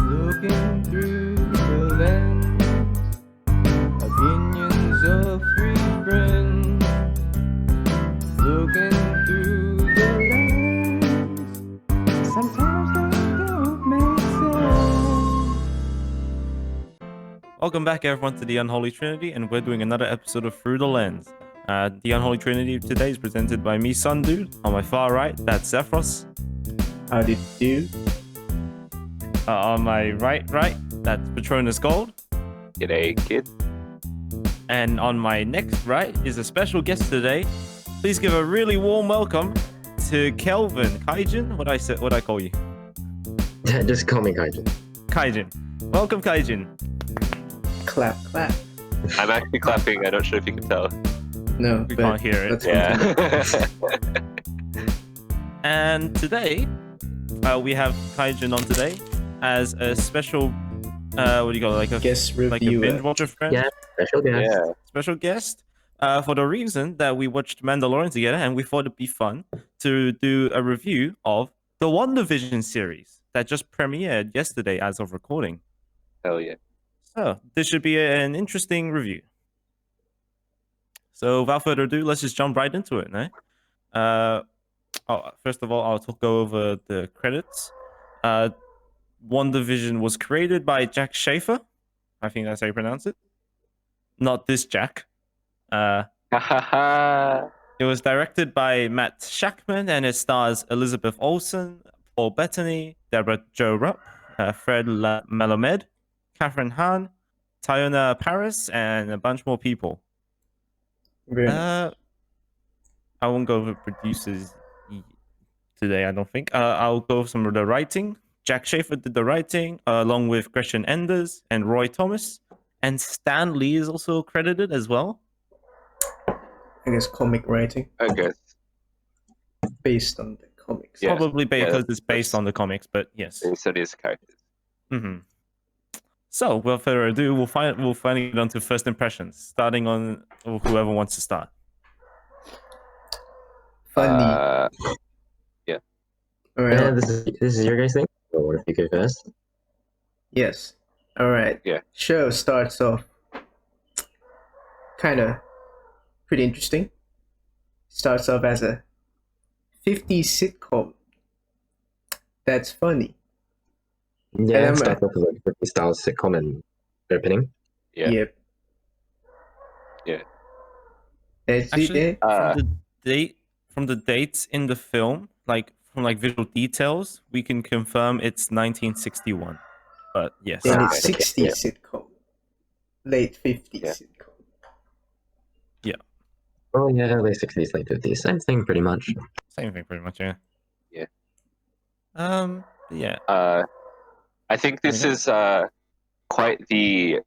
Looking through the lens, opinions of three friends. Looking through the lens, sometimes they don't make sense. Welcome back, everyone, to the Unholy Trinity, and we're doing another episode of Through the Lens. The Unholy Trinity today is presented by me, Sun Dude. On my far right, that's Zephyros. How did you do? On my right, that's Patronus Gold. G'day, kid. And on my next right is a special guest today. Please give a really warm welcome to Kelvin Kaijin. What I call you? Just call me Kaijin. Kaijin. Welcome, Kaijin. Clap, clap. I'm actually clapping. I'm not sure if you can tell. No, We but can't hear it. let's Yeah. And today, we have Kaijin on today as a special, what do you call it? Like a guest like a reviewer. binge watcher friend. Yeah, special guest. Yeah. Special guest. For the reason that we watched Mandalorian together, and we thought it'd be fun to do a review of the WandaVision series that just premiered yesterday as of recording. Hell yeah. So this should be an interesting review. So without further ado, let's just jump right into it, no? First of all, I'll go over the credits. WandaVision was created by Jack Schaefer. I think that's how you pronounce it. Not this Jack. It was directed by Matt Shackman, and it stars Elizabeth Olsen, Paul Bettany, Deborah Jo Rupp, Fred Melamed, Catherine Hahn, Tayona Paris, and a bunch more people. Very nice. I won't go over producers today, I don't think. I'll go over some of the writing. Jack Schaefer did the writing, along with Gretchen Enders and Roy Thomas. And Stan Lee is also credited as well. I guess comic writing I guess. based on the comics. Yeah. Probably because it's based that's- on the comics, but yes. Based on his characters. Mm-hmm. So, without further ado, we'll finally get on to first impressions, starting on whoever wants to start. Funny. Uh, Alright. This is your guys' thing? Or what if you go first? Yes. Alright. Yeah. Show starts off kind of pretty interesting. Starts off as a 50s sitcom that's funny. Yeah, And it starts off with like 50 style sitcom and opening. Yeah. Yep. Yeah. That's Actually, it. from the dates in the film, from visual details, we can confirm it's 1961. But yes, Then Ah, it's okay, 60s yeah. sitcom. Late 50s Yeah. sitcom. Oh yeah, early 60s, late 50s. Same thing pretty much. same thing pretty much. Yeah. Yeah. Yeah. I think this Mhm. is quite the,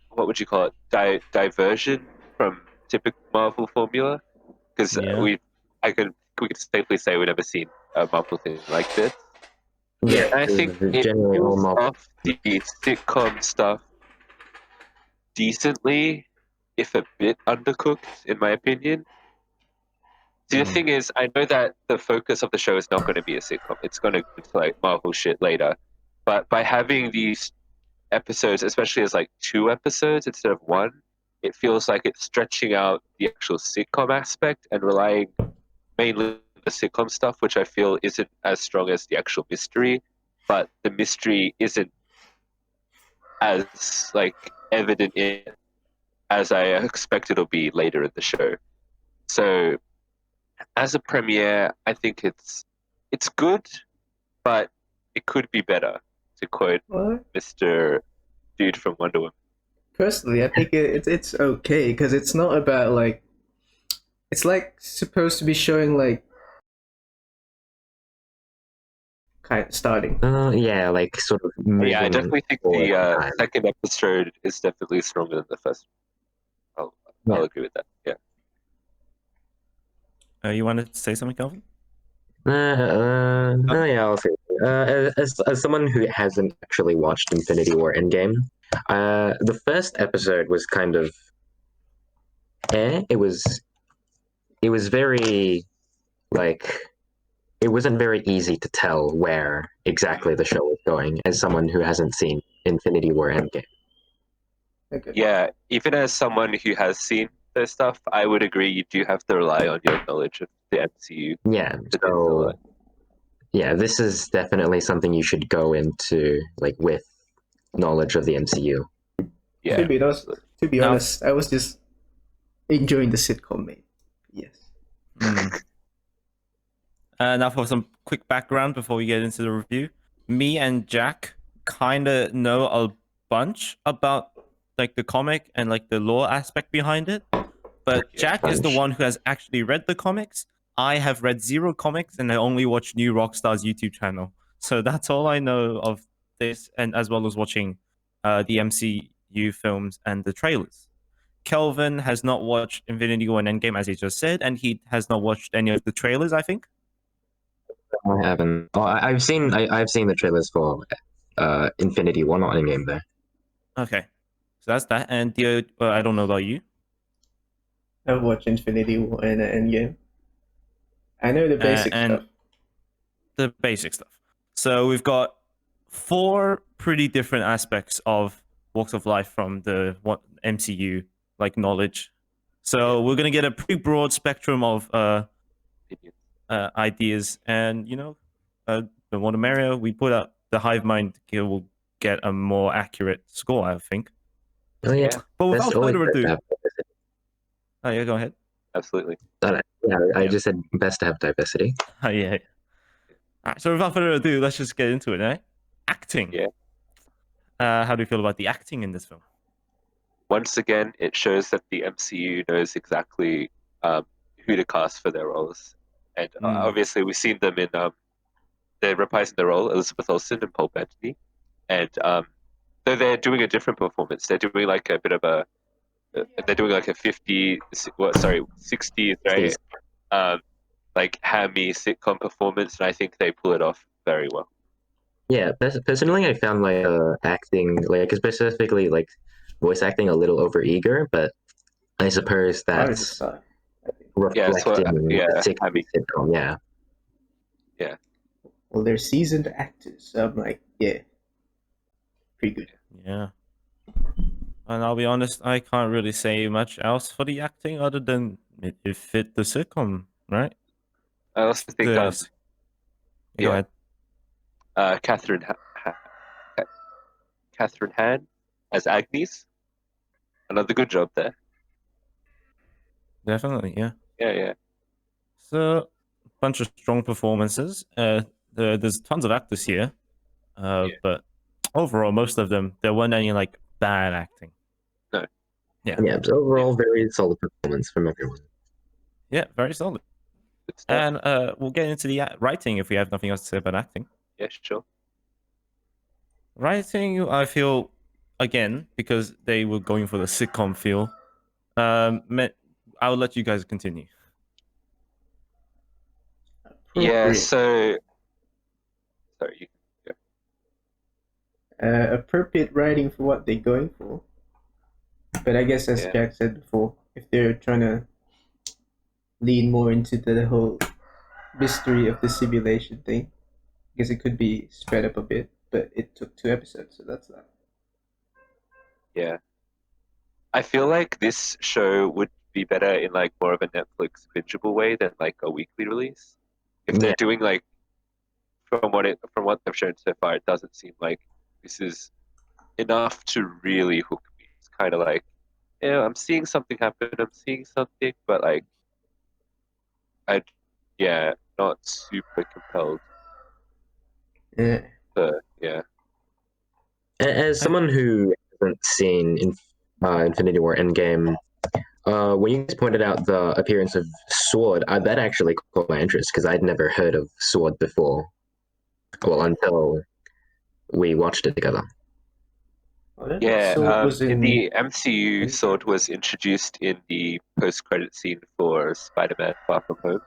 what would you call it, diversion from typical Marvel formula, because Yeah. we could safely say we've never seen a Marvel thing like this. Yeah, I think the it general pulls Marvel. off the sitcom stuff decently, if a bit undercooked, in my opinion. The thing is, I know that the focus of the show is not going to be a sitcom. It's going to go into like Marvel shit later. But by having these episodes, especially as like 2 episodes instead of 1, it feels like it's stretching out the actual sitcom aspect and relying mainly on the sitcom stuff, which I feel isn't as strong as the actual mystery. But the mystery isn't as like evident in it as I expect it'll be later in the show. So as a premiere, I think it's good, but it could be better, to quote What? Mr. Dude from Wonder Woman. Personally, I think it's okay because it's not about like it's like supposed to be showing like kind of starting. Yeah, like sort of. Yeah, I moving definitely think forward in the time. second episode is definitely stronger than the first. I'll Yeah. agree with that. Yeah. You wanted to say something, Calvin? No, yeah, I'll say. As someone who hasn't actually watched Infinity War Endgame, the first episode was kind of, it was very, like, it wasn't very easy to tell where exactly the show was going as someone who hasn't seen Infinity War Endgame. Okay. Yeah, even as someone who has seen this stuff, I would agree you do have to rely on your knowledge of the MCU. Yeah, to do a so lot. yeah, this is definitely something you should go into like with knowledge of the MCU. Yeah, To be honest, Now- I was just enjoying the sitcom, mate. Yes. Now for some quick background before we get into the review. Me and Jack kind of know a bunch about like the comic and like the lore aspect behind it. But Jack is the Bunch. one who has actually read the comics. I have read zero comics and I only watch New Rockstar's YouTube channel. So that's all I know of this, and as well as watching the MCU films and the trailers. Kelvin has not watched Infinity War and Endgame, as he just said, and he has not watched any of the trailers, I think. I haven't. Oh, I've seen the trailers for Infinity War, not Endgame though. Okay. So that's that. And the I don't know about you. I've watched Infinity War and Endgame. I know the basic And stuff. the basic stuff. So we've got 4 pretty different aspects of walks of life from the MCU like knowledge. So we're gonna get a pretty broad spectrum of ideas, and the more the merrier. We put up the hive mind will get a more accurate score, I think. Oh yeah, But that's without always further best to ado, have diversity. oh yeah, go ahead. absolutely. Yeah, I Yeah. just said best to have diversity. Oh yeah. All right, so without further ado, let's just get into it, eh? Acting. Yeah. How do you feel about the acting in this film? Once again, it shows that the MCU knows exactly who to cast for their roles, and obviously we've seen them in they're reprising the role Elizabeth Olsen and Paul Bettany, and though they're doing a different performance, they're doing like a bit of a they're doing like a 60s, right? Like hammy sitcom performance, and I think they pull it off very well. Yeah, personally, I found like acting, like specifically like voice acting, a little overeager, but I suppose Part of the that's style, I think. Yeah, so reflecting the hammy. 60s sitcom. Yeah, Yeah, Well, they're seasoned actors, so I'm like, yeah, pretty good. Yeah. And I'll be honest, I can't really say much else for the acting other than it fit the sitcom, right? I also think There's... Go yeah. ahead. Catherine Han as Agnes, another good job there. Definitely, yeah. Yeah. So, bunch of strong performances. There's tons of actors here, but overall, most of them, there weren't any like bad acting. No. yeah. So overall, very solid performance from everyone. Yeah, very solid. Good stuff. And we'll get into the writing if we have nothing else to say about acting. Yeah, sure. Writing, I feel, again, because they were going for the sitcom feel, I'll let you guys continue. Yeah, Appropriate. so sorry, you Appropriate writing for what they're going for. But I guess, as Yeah. Jack said before, if they're trying to lean more into the whole mystery of the simulation thing, I guess it could be spread up a bit. But it took 2 episodes, so that's that. Yeah. I feel like this show would be better in like more of a Netflix bingeable way than like a weekly release. If they're Yeah. doing like from what they've shown so far, it doesn't seem like this is enough to really hook me. It's kind of like, yeah, I'm seeing something happen. I'm seeing something, but like, not super compelled. Yeah. Yeah. As someone who hasn't seen Infinity War Endgame, when you guys pointed out the appearance of Sword, that actually caught my interest because I'd never heard of Sword before. Well, until we watched it together. Yeah, Sword was in in. the MCU, Sword was introduced in the post-credit scene for Spider-Man: Far From Home.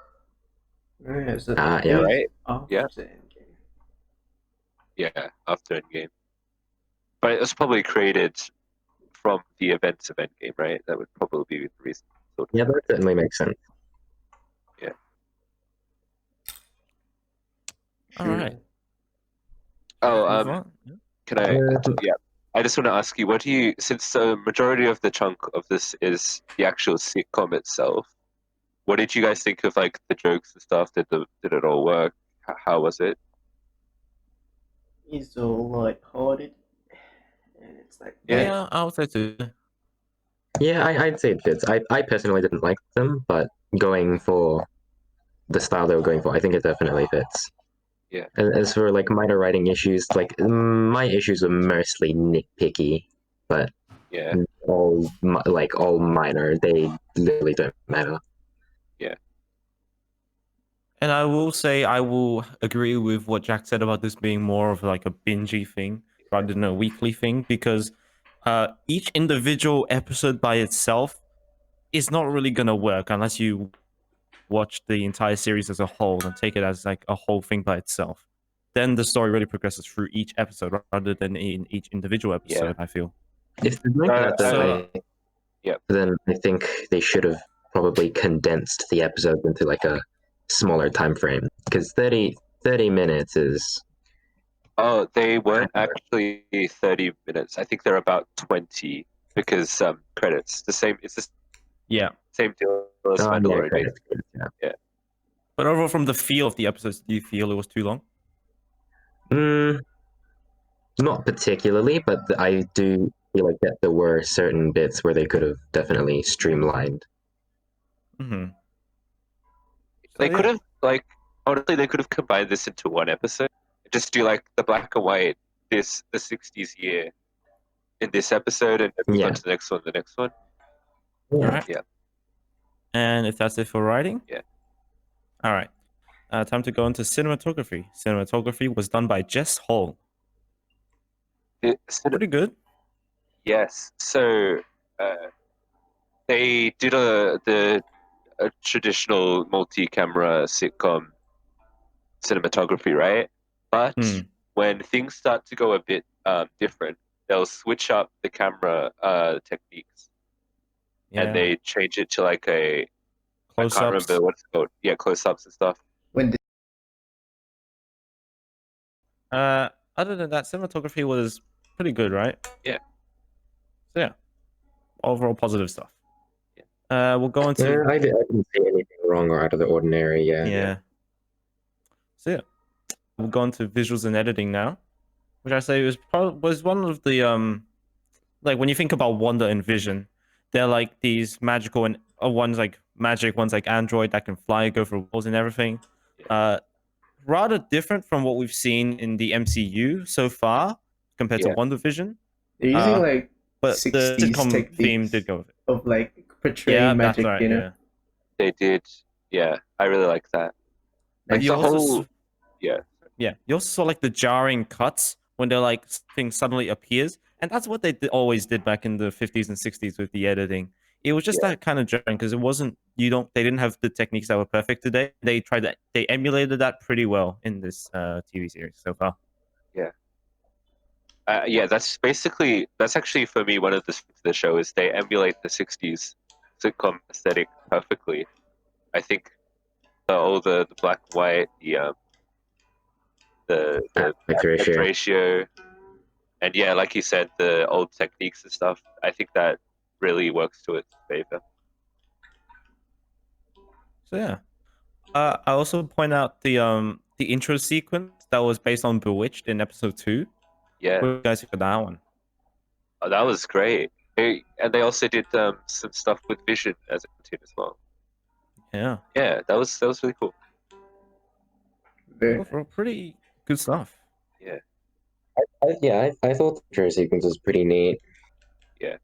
Yeah, so Yeah. it was Right? after Yeah. Endgame. Yeah, after Endgame. But it was probably created from the events of Endgame, right? That would probably be the reason. Yeah, that certainly makes sense. Yeah. All right. Oh, Move on. Yeah. can I? Yeah, I just want to ask you, what do you? Since the majority of the chunk of this is the actual sitcom itself, what did you guys think of like the jokes and stuff? Did it all work? How was it? It's all light-hearted, and it's like Yeah, I would say too. Yeah, I'd say it fits. I personally didn't like them, but going for the style they were going for, I think it definitely fits. Yeah. As for like minor writing issues, like my issues are mostly nitpicky, but Yeah, all minor. They literally don't matter. yeah, And I will say I will agree with what Jack said about this being more of like a bingey thing rather than a weekly thing, because each individual episode by itself is not really gonna work unless you watch the entire series as a whole and take it as like a whole thing by itself. Then the story really progresses through each episode rather than in each individual yeah. episode, I feel. If they're doing that, So then I think they should have probably condensed the episodes into like a smaller time frame because 30 minutes is Oh, they weren't actually 30 minutes. I think they're about 20 because credits. The same. It's the yeah. same deal as yeah, Mandalorian. credits, yeah. But overall from the feel of the episodes, do you feel it was too long? Not particularly, but I do feel like that there were certain bits where they could have definitely streamlined. Mm-hmm. They could have like honestly, they could have combined this into one episode. Just do like the black and white, the 60s year in this episode, and then move on to the next one, the next one. All right. Yeah. And if that's it for writing? Yeah. All right. Time to go into cinematography. Cinematography was done by Jess Hall. Pretty good. Yes. So they did a traditional multi-camera sitcom cinematography, right? But when things start to go a bit different, they'll switch up the camera techniques, and they change it to like a close-ups. I can't remember what it's called. Yeah, close-ups and stuff. Other than that, cinematography was pretty good, right? Yeah. So yeah, overall positive stuff. We'll go into. I didn't see anything wrong or out of the ordinary. Yeah. So yeah, we'll go into visuals and editing now, which I say was one of the like when you think about Wanda and Vision, they're like these magical and ones like magic, ones like Android that can fly, go through walls and everything. Rather different from what we've seen in the MCU so far compared to WandaVision. They're using like but 60s the sitcom theme techniques did go with it. of like portraying magic, that's right, you know? Yeah. They did. Yeah, I really like that. Like you the also whole. Yeah. Yeah, you also saw like the jarring cuts when they're like thing suddenly appears, and that's what they always did back in the 50s and 60s with the editing. It was just that kind of jarring because it wasn't they didn't have the techniques that were perfect today. They emulated that pretty well in this TV series so far. Yeah. Yeah, that's actually for me one of the show is they emulate the 60s sitcom aesthetic perfectly. I think the black and white, the aspect ratio, and yeah, like you said, the old techniques and stuff. I think that really works to its favor. So yeah, I also point out the intro sequence that was based on Bewitched in episode 2. Yeah, what do you guys think of that one? Oh, that was great. And they also did some stuff with Vision as a cartoon as well. Yeah, that was really cool. Overall, pretty good stuff. Yeah. I thought the intro sequence was pretty neat. Yeah.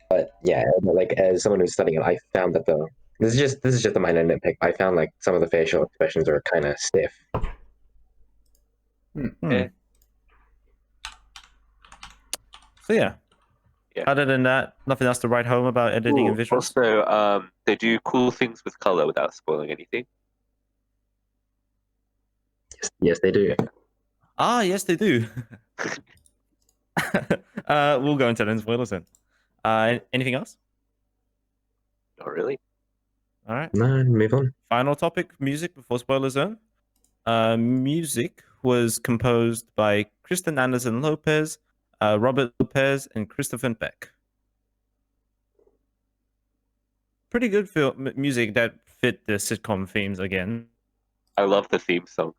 But yeah, like as someone who's studying it, I found that this is just a minor nitpick. I found like some of the facial expressions are kind of stiff. So yeah. Other than that, nothing else to write home about editing and visuals. Also, they do cool things with color without spoiling anything. Yes, they do. Yes, they do. We'll go into the spoilers then. Anything else? Not really. All right. No, move on. Final topic: music before spoiler zone. Music was composed by Kristen Anderson Lopez, Robert Lopez, and Christopher Beck. Pretty good music that fit the sitcom themes again. I love the theme songs.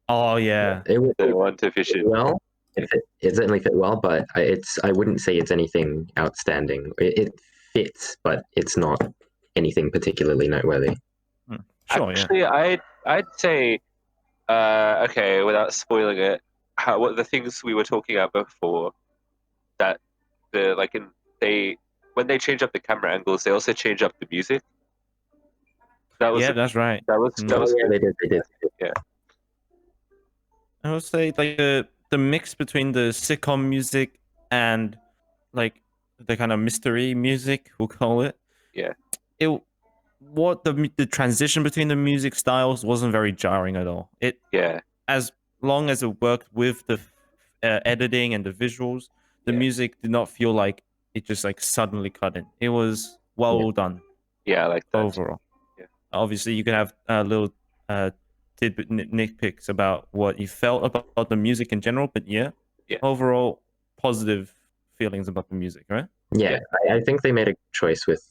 Oh yeah, It would The fit WandaVision. well. It certainly fit well, but I wouldn't say it's anything outstanding. It fits, but it's not anything particularly noteworthy. sure, Actually, I'd say, okay, without spoiling it, what the things we were talking about before, that when they change up the camera angles, they also change up the music. That was yeah, that's right. that was Mm. that was Yeah, good. they did. Yeah, I would say like the mix between the sitcom music and like the kind of mystery music, we'll call it. Yeah. It what the transition between the music styles wasn't very jarring at all. It yeah, as long as it worked with the editing and the visuals, the Yeah. music did not feel like it just like suddenly cut in. It was well done yeah. I like that. overall. Yeah. Obviously, you could have little tidbit nitpicks about what you felt about the music in general, but yeah, Yeah. overall positive feelings about the music, right? Yeah, I think they made a choice with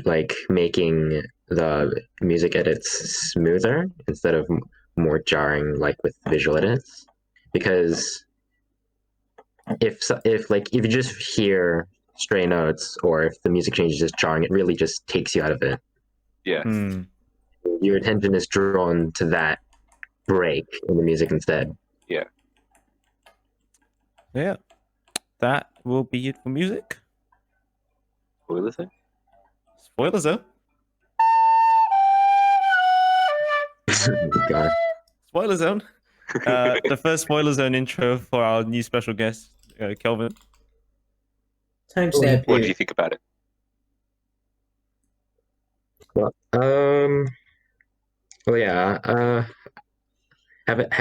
like making the music edits smoother instead of more jarring, like with visual edits. Because if you just hear stray notes or if the music change is just jarring, it really just takes you out of it. Yeah. Hmm. Your attention is drawn to that break in the music instead. Yeah. Yeah, that will be it for music. What was it? Spoilers, though. God. Spoiler zone. The first spoiler zone intro for our new special guest, Kelvin. Timestamp What do you here. think about it? Well, well, yeah. Have it.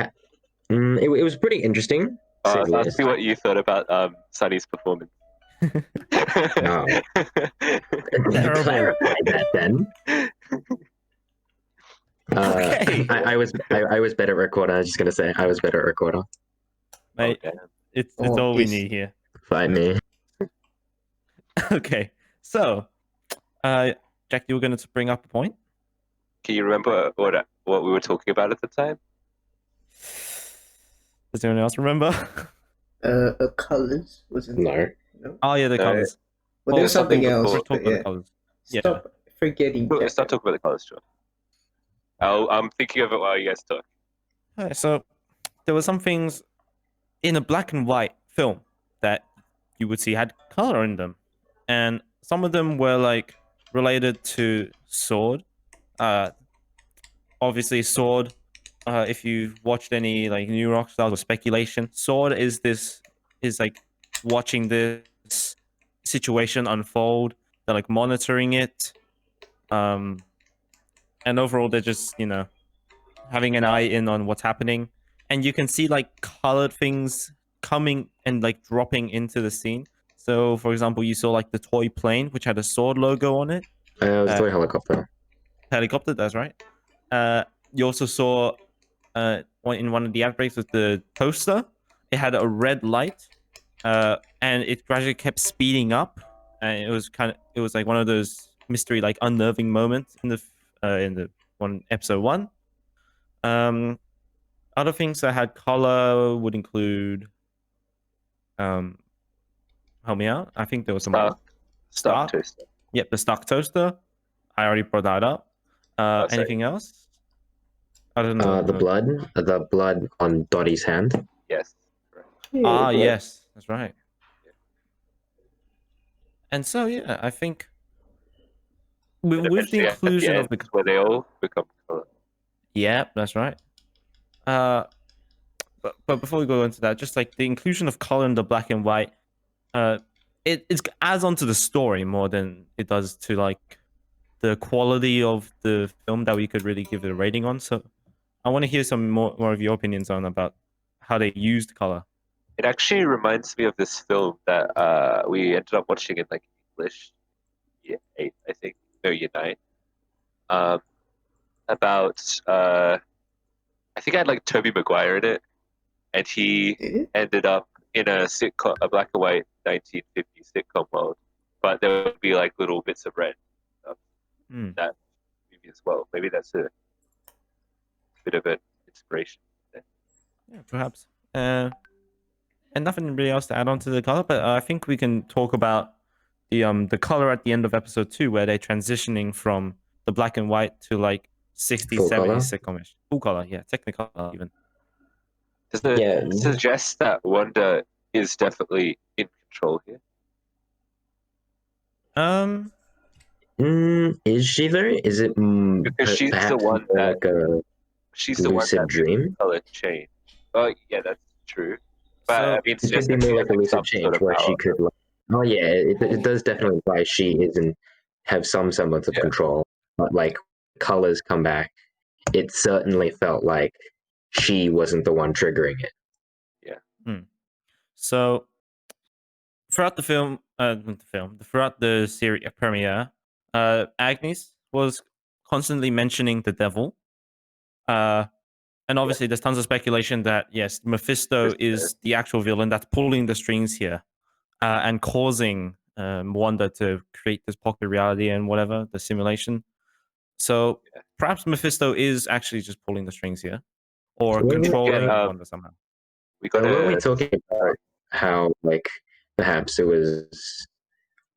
It was pretty interesting. To say the Ask least. me what you thought about Sunny's performance. No. Terrible. Clarify that then. Okay. I was better at recorder. I was just gonna say I was better at recorder. Mate, Okay. it's Oh, all we this- need here. Fight me. Okay, so, Jack, you were going to bring up a point. Can you remember what we were talking about at the time? Does anyone else remember? colors wasn't No. there? No. Oh yeah, the No. colors. Well, there was something something else. before. We're talking But about yeah. the colors. Yeah. Stop forgetting. Let's not talk about the colors, John. I'm thinking of it while you guys talk. Alright, so there were some things in a black and white film that you would see had color in them, and some of them were like related to Sword. Obviously Sword. If you've watched any like New Rockstars or speculation, Sword is like watching this situation unfold. They're like monitoring it, and overall they're just having an eye in on what's happening, and you can see like colored things coming and like dropping into the scene. So, for example, you saw like the toy plane, which had a Sword logo on it. It was a toy helicopter. Helicopter, that's right. You also saw in one of the outbreaks with the toaster, it had a red light, and it gradually kept speeding up, and it was like one of those mystery like unnerving moments in the one episode one. Other things that had color would include help me out. I think there was some more. Stark toaster. Yep, the Stark toaster. I already brought that up. sorry. Anything else? I don't know. The blood on Dottie's hand. Yes. Ah, yes, that's right. And so, yeah, I think with the Eventually, at the inclusion of end, where they all become color. yeah, that's right. But before we go into that, just like the inclusion of color in the black and white, it adds on to the story more than it does to like the quality of the film that we could really give it a rating on. So I want to hear some more of your opinions on about how they used color. It actually reminds me of this film that we ended up watching in like English, year 8, I think, no, year 9, about I think I had like Tobey Maguire in it, and he Did it? ended up in a sitcom, a black and white 1950s sitcom world. But there would be like little bits of red stuff Hmm. in that movie as well. Maybe that's a bit of an inspiration. Yeah, perhaps. And nothing really else to add on to the color, but I think we can talk about the color at the end of episode 2, where they're transitioning from the black and white to like 60s, Full color? 70s sitcomish. Full color, yeah, technicolor even. Does it Yeah. suggest that Wanda is definitely in control here? Is she though? Is it Because she's the perhaps one more that like a lucid makes the dream? color change. Oh yeah, that's true. But I So mean, It could be suggesting more she like has a like lucid some sort change of where power. she could. Like, oh yeah, it does definitely imply she is and have some semblance of Yeah. control. But like colors come back, it certainly felt like she wasn't the one triggering it. So throughout the film, throughout the series premiere, Agnes was constantly mentioning the devil. And obviously, there's tons of speculation that yes, Mephisto is the actual villain that's pulling the strings here, and causing Wanda to create this pocket reality and whatever the simulation. So perhaps Mephisto is actually just pulling the strings here, or Were we, controlling Yeah, Wanda somehow. we got were we to. talking about how like perhaps it was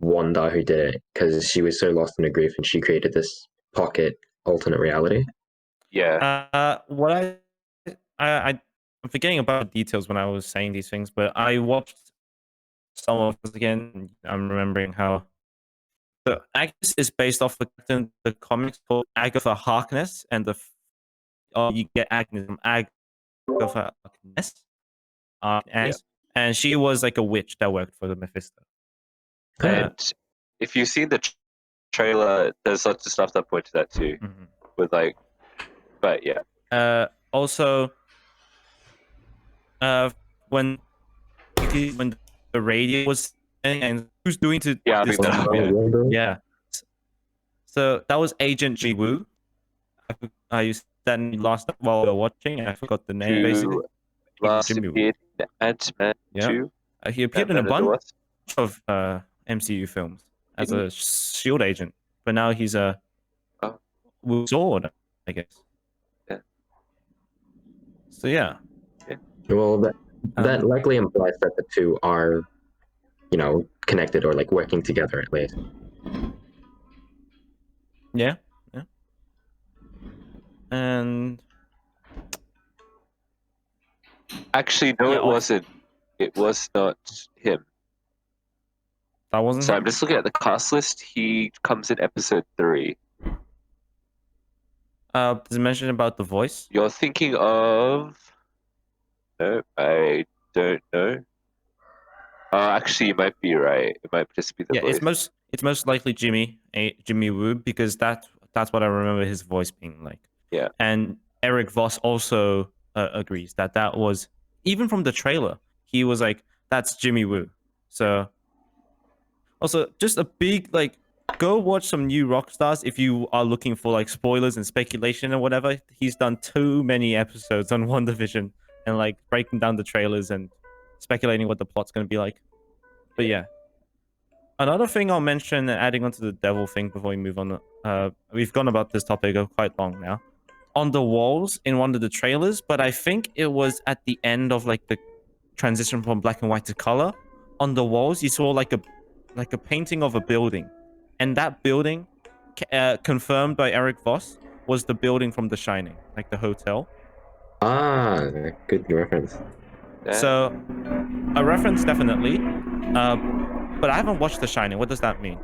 Wanda who did it because she was so lost in her grief and she created this pocket alternate reality? Yeah, What I'm forgetting about the details when I was saying these things, but I watched some of this again. And I'm remembering how the Agnes is based off the comics called Agatha Harkness, and you get Agnes from Agatha Harkness, Agnes, and she was like a witch that worked for the Mephisto. and if you've seen the trailer, there's lots of stuff that point to that too. Mhm. With like, but yeah, Also, when when the radio was and who's doing to yeah, I this think that's time? Yeah. So that was Agent Ji Woo. I used that last while we were watching, and I forgot the name basically. who last Jimmy Woo. appeared in Ant-Man Yeah. 2. He appeared in a Ant-Man and the bunch Wasp. of MCU films as Didn't a Shield agent, but now he's a Oh. sword, I guess. Yeah. So yeah. Well, that likely implies that the two are, connected or like working together at least. Yeah. And Actually, no, yeah, it wasn't. It was not him. That wasn't So him? I'm just looking at the cast list. He comes in episode 3. Does it mention about the voice? You're thinking of... No, I don't know. Actually, you might be right. It might just be the voice. It's most likely Jimmy Woo, because that's what I remember his voice being like. Yeah. And Eric Voss also agrees that was, even from the trailer, he was like, that's Jimmy Woo. So also just a big go watch some new rock stars if you are looking for like spoilers and speculation or whatever. He's done too many episodes on WandaVision and like breaking down the trailers and speculating what the plot's going to be like. But yeah. Another thing I'll mention, adding onto the devil thing before we move on, we've gone about this topic quite long now. On the walls in one of the trailers, but I think it was at the end of like the transition from black and white to color. On the walls, you saw like a painting of a building, and that building, confirmed by Eric Voss, was the building from The Shining, like the hotel. Ah, good reference. So, a reference definitely, but I haven't watched The Shining. What does that mean?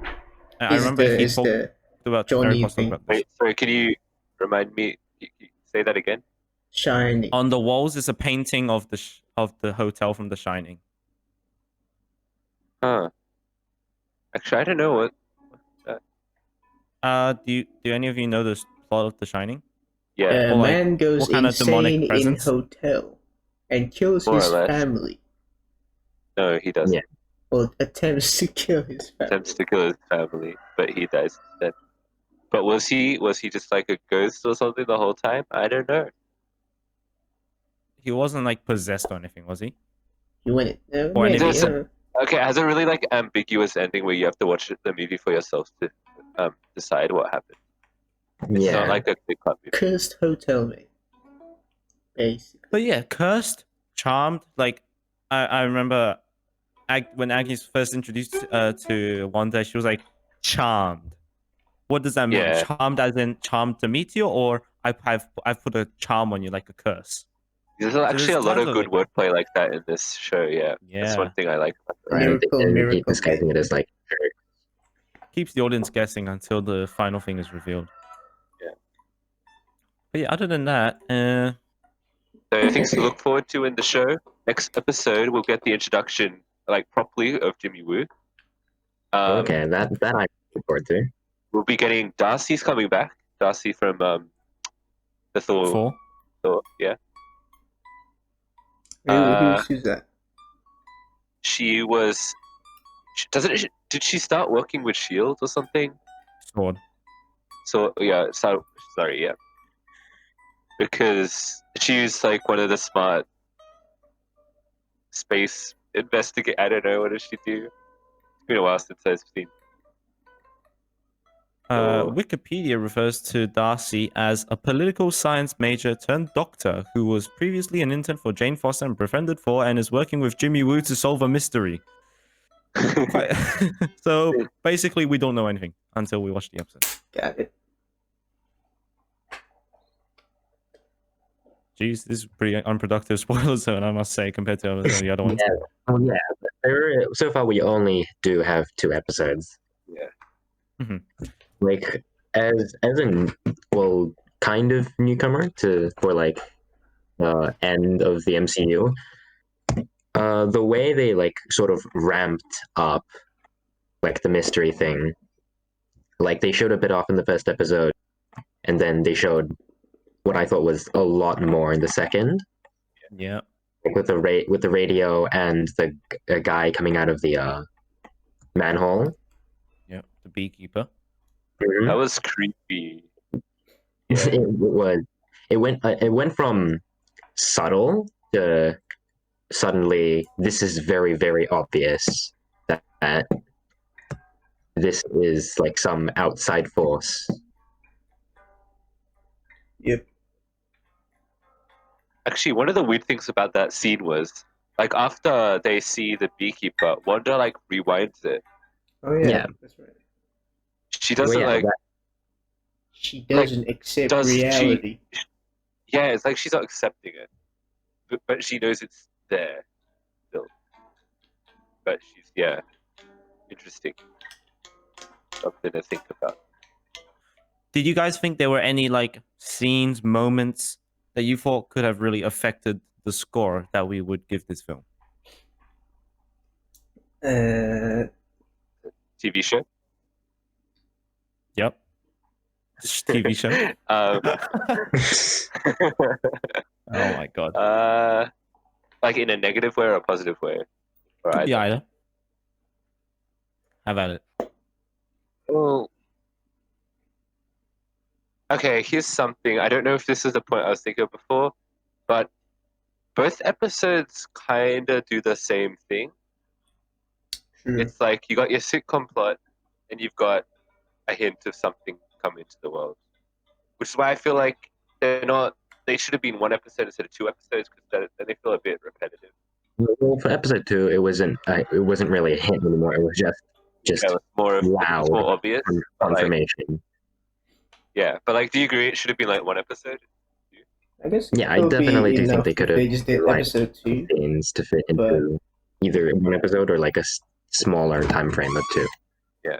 I remember he talked about Eric Johnny Voss talked thing? about this. Wait, sorry, can you remind me? Say that again? Shining. On the walls is a painting of the hotel from The Shining. Huh. Actually, I don't know what. Do any of you know the plot of The Shining? Yeah, A man goes what kind of demonic insane in presence? hotel and kills more or his less. family, No, he doesn't. Yeah. or attempts to kill his family. Attempts to kill his family, but he dies instead. But was he just like a ghost or something the whole time? I don't know. he wasn't like possessed or anything, was he? You win it. Or Maybe. anything. There's okay, has a really like ambiguous ending where you have to watch the movie for yourself to decide what happened. It's not like a clear cut movie. Cursed hotel, mate. Basically. But yeah, cursed, charmed. Like I remember when Agnes first introduced to Wanda, she was like charmed. What does that mean? Yeah. Charmed as in charmed to meet you, or I've put a charm on you like a curse. There's actually a lot of good like wordplay like that in this show. Yeah, that's one thing I like. Miracle, disguising it as like keeps the audience guessing until the final thing is revealed. Yeah. But yeah, other than that, So things to look forward to in the show. Next episode, we'll get the introduction, like properly, of Jimmy Woo. okay, that I look forward to. We'll be getting Darcy's coming back. Darcy from the Thor. Yeah. Who's that? She was. Did she start working with Shield or something? Sword. So yeah, sorry, yeah. Because she's like one of the smart space investigate. I don't know, what does she do? It's been a while since I've seen. Wikipedia refers to Darcy as a political science major turned doctor who was previously an intern for Jane Foster and befriended Thor and is working with Jimmy Woo to solve a mystery. So basically, we don't know anything until we watch the episode. Got it. Jeez, this is pretty unproductive spoiler zone, I must say, compared to the other ones. Yeah. Oh yeah. So far, we only do have 2 episodes. Yeah. Mm-hmm. Like as a kind of newcomer for like the end of the MCU. The way they like sort of ramped up like the mystery thing, like they showed a bit off in the first episode, and then they showed what I thought was a lot more in the second. Yeah. Like with the radio and the guy coming out of the manhole. Yeah, the beekeeper. Mm-hmm. That was creepy. Yeah. It went from subtle to suddenly this is very, very obvious that this is like some outside force. Yep. Actually, one of the weird things about that scene was, like, after they see the beekeeper, Wanda like rewinds it. Oh yeah, Yeah. that's right. She doesn't She doesn't accept does she- reality. Yeah, it's like she's not accepting it, but she knows it's there still. But she's interesting. Something to think about. Did you guys think there were any like scenes, moments that you thought could have really affected the score that we would give this film? TV show. Yep. TV show. Oh my god. Like in a negative way or a positive way? Could be either. Have at it. Well, okay, here's something. I don't know if this is the point I was thinking of before, but both episodes kind of do the same thing. True. It's like you got your sitcom plot, and you've got a hint of something coming into the world. Which is why I feel like they should have been 1 episode instead of 2 episodes, because then they feel a bit repetitive. Well, for episode 2, it wasn't really a hint anymore. It was just Yeah, it was loud more obvious. confirmation. But like, do you agree it should have been like 1 episode? I guess. Yeah, I definitely do think they could have They just did episode 2. scenes to fit into either 1 episode or like a smaller time frame of 2. Yeah,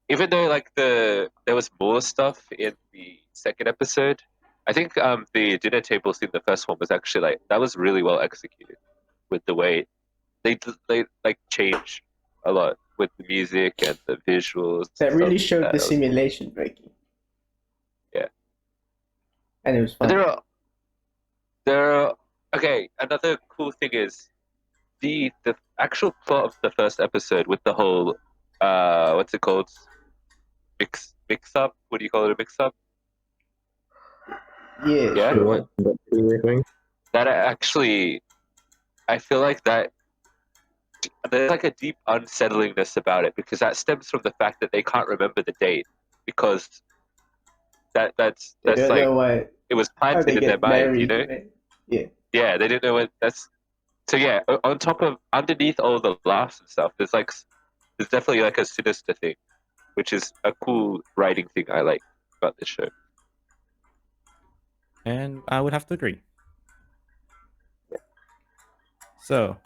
even though like there was more stuff in the second episode, I think the dinner table scene, the first one, was actually like that was really well executed with the way they like change a lot with the music and the visuals. That really showed the simulation breaking. Yeah, and it was fun. There are okay. Another cool thing is the actual plot of the first episode with the whole what's it called, mix up. What do you call it? A mix up? Yeah. Yeah. Sure. What are you doing? that actually, I feel like that there's like a deep unsettlingness about it, because that stems from the fact that they can't remember the date, because that's They don't like know why it was how planted they in their get mind, you married, know? right? Yeah. Yeah, they didn't know what that's. So yeah, on top of underneath all the laughs and stuff, there's definitely like a sinister thing, which is a cool writing thing I like about this show. And I would have to agree. So,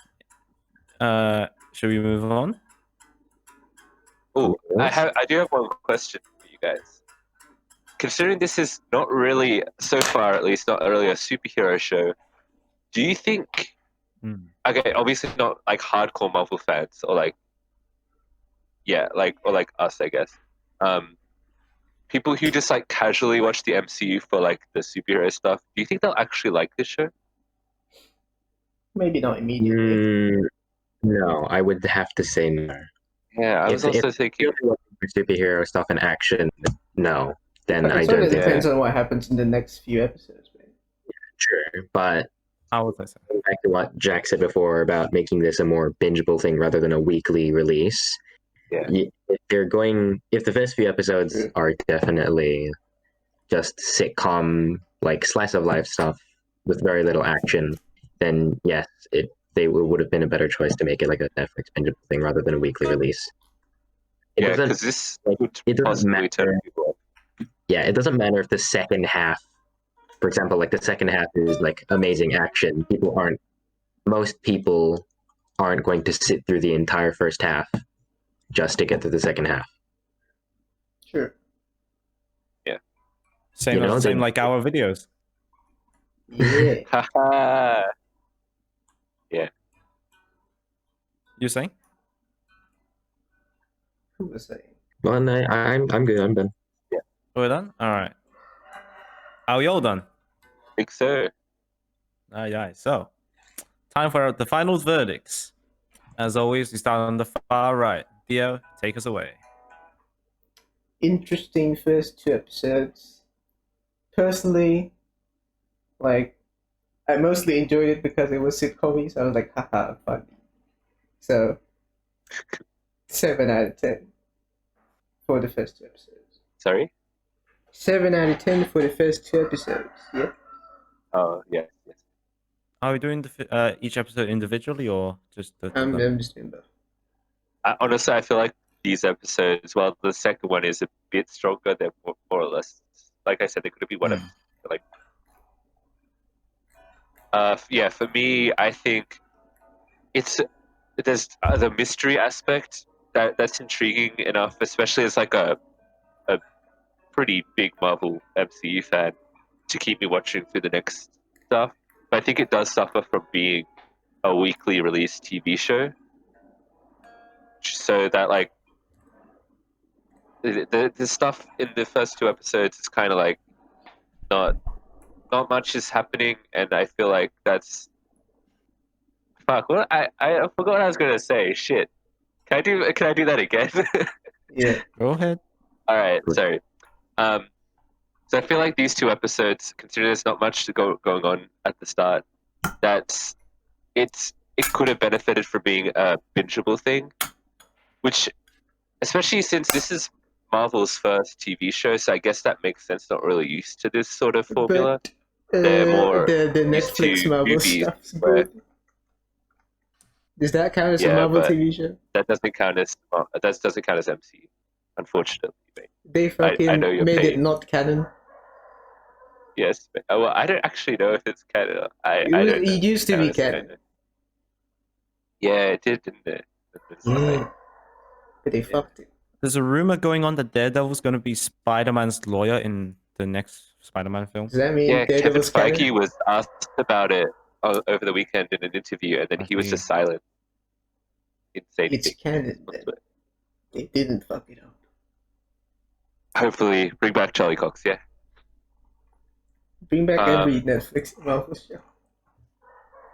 should we move on? Oh, Yes. I do have one question for you guys. Considering this is not really, so far at least, not really a superhero show, do you think? Okay, obviously not like hardcore Marvel fans, or like, yeah, or like us, I guess. People who just like casually watch the MCU for like the superhero stuff. Do you think they'll actually like this show? Maybe not immediately. Mm, no, I would have to say no. Yeah, I was If also thinking. you're looking for superhero stuff in action, no, then I It sort don't of think depends Yeah. on what happens in the next few episodes, man. sure. But I would say so. going back to what Jack said before about making this a more bingeable thing rather than a weekly release, Yeah. if the first few episodes True. are definitely just sitcom, like slice of life stuff with very little action, then yes, they would have been a better choice to make it like a Netflix bingeable thing rather than a weekly release. It Yeah, doesn't because this like, could it doesn't possibly turn matter. people off. Yeah, it doesn't matter if the second half, for example, like the second half is like amazing action. Most people aren't going to sit through the entire first half just to get to the second half. Sure. Same, You know, same like our videos. Yeah. Haha. You saying? Who was saying? well, I'm good. I'm done. We're done. All right. Are we all done? Think so. Aye. So, time for the final verdicts. As always, we start on the far right. Theo, take us away. Interesting first two episodes. Personally, like, I mostly enjoyed it because it was sitcom, so I was like, haha, funny. So, 7 out of 10 for the first two episodes. Sorry. 7 out of 10 for the first two episodes, yeah? Oh yes. Are we doing each episode individually or just the two of them? I'm just doing both. Honestly, I feel like these episodes, well, the second one is a bit stronger. They're more or less, like I said, they could be one episode. Like, yeah, for me, I think there's the mystery aspect that's intriguing enough, especially as like a pretty big Marvel MCU fan, to keep me watching through the next stuff. But I think it does suffer from being a weekly release TV show, so that like the stuff in the first two episodes is kind of like not much is happening, and I feel like that's fuck. What I forgot what I was gonna say. Shit. Can I do that again? Yeah. Go ahead. All right. Sorry. So I feel like these two episodes, considering there's not much going on at the start, that's it could have benefited from being a bingeable thing, which especially since this is Marvel's first TV show, so I guess that makes sense. Not really used to this sort of formula. But They're more the used Netflix to Marvel movies stuff's where, good. Does that count as a yeah, Marvel but TV show? that doesn't count as MCU, unfortunately. Mate. They I know fucking you're made it paid. not canon. Yes. Well, I don't actually know if it's canon. I don't know. It used to I be honestly don't canon. know. Yeah, it did, didn't it? That's Yeah. like, But they fucked it. There's a rumor going on that Daredevil's going to be Spider-Man's lawyer in the next Spider-Man film. Does that mean yeah, Kevin Daredevil's Feige canon? was asked about it over the weekend in an interview, and then I he was see. just silent. He didn't say It's anything. canon then. They didn't fuck it up. Hopefully, bring back Charlie Cox. Yeah. Bring back every Netflix Marvel show.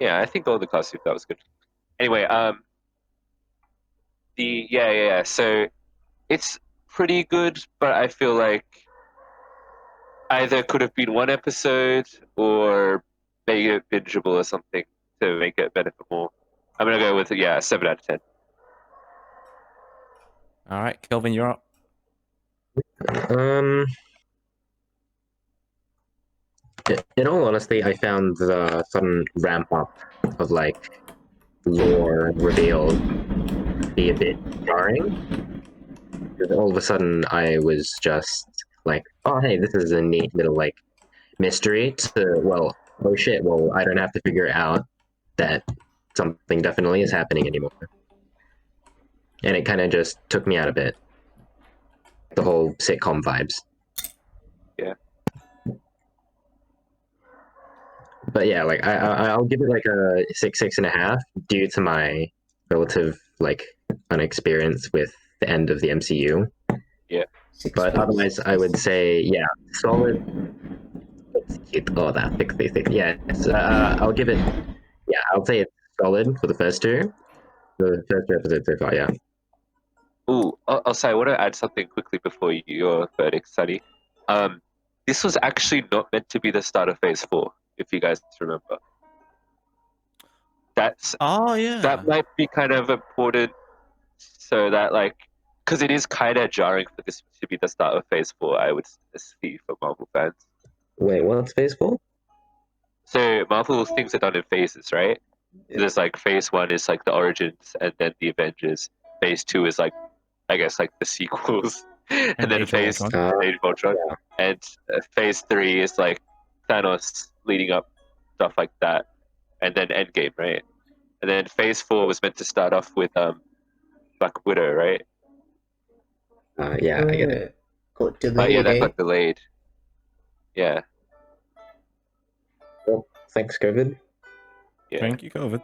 Yeah, I think all the costumes that was good. Anyway, yeah. So it's pretty good, but I feel like either could have been one episode or make it bingeable or something to make it benefit more. I'm gonna go with 7 out of 10. All right, Kelvin, you're up. In all honesty, I found the sudden ramp up of like lore reveals be a bit jarring. Because all of a sudden, I was just like, "Oh, hey, this is a neat little like mystery." To well, oh shit, well, I don't have to figure out that something definitely is happening anymore, and it kind of just took me out of it. The whole sitcom vibes. Yeah. But yeah, like I'll give it like a 6.5 due to my relative like unexperience with the end of the MCU. Yeah. But otherwise, I would say solid. It's cute. Oh, that 66. Yeah, I'll give it. Yeah, I'll say it's solid for the first two. The first two episodes so far, yeah. Ooh, also, I want to add something quickly before your verdict, Sunny. This was actually not meant to be the start of Phase 4, if you guys remember. Oh yeah. That might be kind of important, so that like, because it is kind of jarring for this to be the start of Phase 4. I would see for Marvel fans. Wait, what's Phase 4? So Marvel things are done in phases, right? So there's like Phase 1 is like the origins, and then the Avengers. Phase 2 is like, I guess, like the sequels, and then Age of Phase Ultron. Age of Ultron, and Phase 3 is like Thanos leading up, stuff like that, and then Endgame, right? And then Phase 4 was meant to start off with Black Widow, right? Yeah, I get it. Got delayed, But yeah, that got delayed. Yeah. Well, thanks, COVID. Yeah. Thank you, COVID.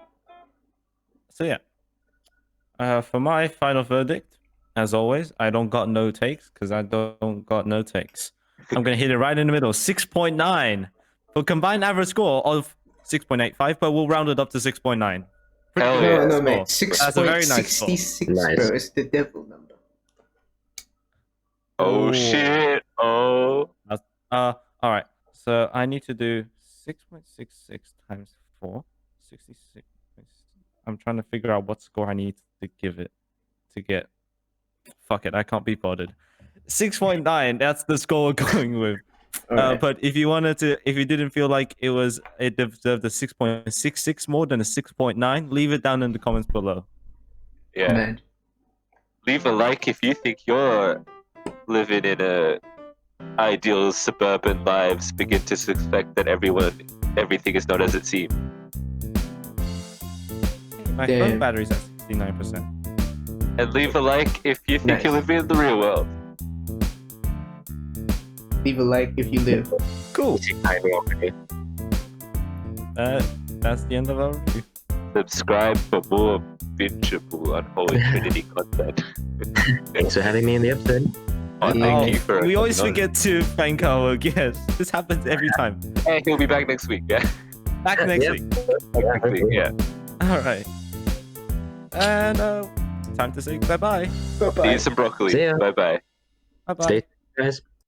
So yeah, for my final verdict, as always, I don't got no takes because I don't got no takes. I'm gonna hit it right in the middle, 6.9 for combined average score of 6.85, but we'll round it up to 6.9. Hell good yeah. No, score. mate. That's a very nice score. 6.66, Nice. bro. It's the devil number. Oh Ooh. shit. Oh. All right. So I need to do 6.66 times 4. 66. I'm trying to figure out what score I need to give it to get. Fuck it, I can't be bothered. 6.9. That's the score we're going with. Alright. But if you wanted to, if you didn't feel like it deserved a 6.66 more than a 6.9, leave it down in the comments below. Yeah. Man. Leave a like if you think you're living in a ideal suburban lives. Begin to suspect that everything is not as it seems. My Damn. phone battery's at 69%. And leave a like if you think Nice. you're living in the real world. Leave a like if you live. Cool. Timing already. That's the end of our review. Subscribe for more bingeable Unholy Trinity content. Thanks for having me in the episode. Thank you for we always coming on. forget to thank our guests. This happens every time. Hey, he'll be back next week. Yeah. Back next Yep. week. Next week. Yeah. All right. And time to say bye-bye. Bye-bye. Eat some broccoli. See ya. Bye bye. Bye-bye. Stay, guys.